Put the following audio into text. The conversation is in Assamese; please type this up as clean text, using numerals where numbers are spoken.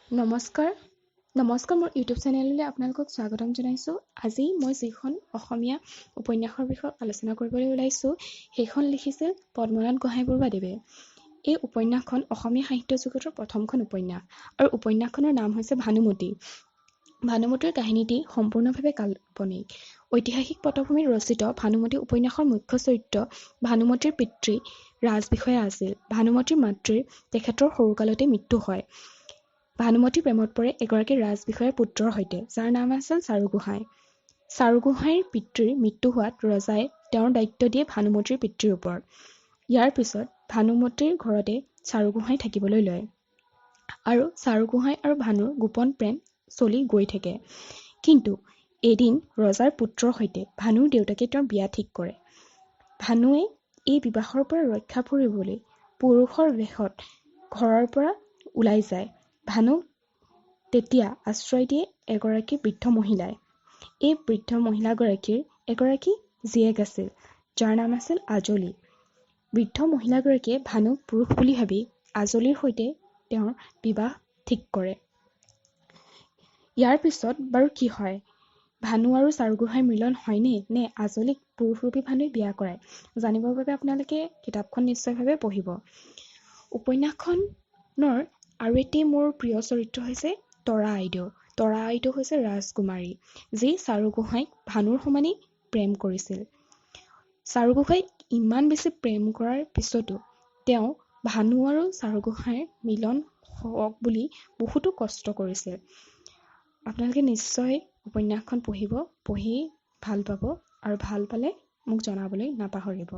নমস্কাৰ মোৰ ইউটিউব চেনেললৈ আপোনালোকক স্বাগতম জনাইছোঁ। আজি মই যিখন অসমীয়া উপন্যাসৰ বিষয়ে আলোচনা কৰিবলৈ ওলাইছোঁ সেইখন লিখিছিল পদ্মনাথ গোহাঞিবৰুৱাদেৱে। এই উপন্যাসখন অসমীয়া সাহিত্য জগতৰ প্ৰথমখন উপন্যাস আৰু উপন্যাসখনৰ নাম হৈছে ভানুমতী। ভানুমতীৰ কাহিনীটি সম্পূৰ্ণভাৱে কাল্পনিক। ঐতিহাসিক পটভূমিত ৰচিত ভানুমতী উপন্যাসৰ মুখ্য চৰিত্ৰ ভানুমতীৰ পিতৃ ৰাজবিষয়া আছিল। ভানুমতীৰ মাতৃৰ তেখেতৰ সৰুকালতে মৃত্যু হয়। ভানুমতী প্ৰেমত পৰে এগৰাকী ৰাজবিষয়াৰ পুত্ৰৰ সৈতে, যাৰ নাম আছিল চাৰু গোহাঁই। চাৰু গোহাঁইৰ পিতৃৰ মৃত্যু হোৱাত ৰজাই তেওঁৰ দায়িত্ব দিয়ে ভানুমতীৰ পিতৃৰ ওপৰত। ইয়াৰ পিছত ভানুমতীৰ ঘৰতে চাৰু গোহাঁই থাকিবলৈ লয় আৰু চাৰু গোহাঁই আৰু ভানুৰ গোপন প্ৰেম চলি গৈ থাকে। কিন্তু এদিন ৰজাৰ পুত্ৰৰ সৈতে ভানুৰ দেউতাকে তেওঁৰ বিয়া ঠিক কৰে। ভানুৱে এই বিবাহৰ পৰা ৰক্ষা পৰিবলৈ পুৰুষৰ বেশত ঘৰৰ পৰা ওলাই যায়। ভানুক তেতিয়া আশ্ৰয় দিয়ে এগৰাকী বৃদ্ধ মহিলাই। এই বৃদ্ধ মহিলাগৰাকীৰ এগৰাকী জীয়েক আছিল, যাৰ নাম আছিল আজলী। বৃদ্ধ মহিলাগৰাকীয়ে ভানুক পুৰুষ বুলি ভাবি আজলীৰ সৈতে তেওঁৰ বিবাহ ঠিক কৰে। ইয়াৰ পিছত বাৰু কি হয়? ভানু আৰু চাৰু গোহাঁইৰ মিলন হয়নে, নে আজলীক পুৰুষৰূপী ভানুই বিয়া কৰায়? জানিবৰ বাবে আপোনালোকে কিতাপখন নিশ্চয়ভাৱে পঢ়িব। উপন্যাসখনৰ আৰু এটি মোৰ প্ৰিয় চৰিত্ৰ হৈছে তৰা আইদেউ। তৰা আইদেউ হৈছে ৰাজকুমাৰী, যি চাৰু গোহাঁইক ভানুৰ সমানেই প্ৰেম কৰিছিল। চাৰু গোহাঁইক ইমান বেছি প্ৰেম কৰাৰ পিছতো তেওঁ ভানু আৰু চাৰু গোহাঁইৰ মিলন হওক বুলি বহুতো কষ্ট কৰিছিল। আপোনালোকে নিশ্চয় উপন্যাসখন পঢ়িব, পঢ়ি ভাল পাব আৰু ভাল পালে মোক জনাবলৈ নাপাহৰিব।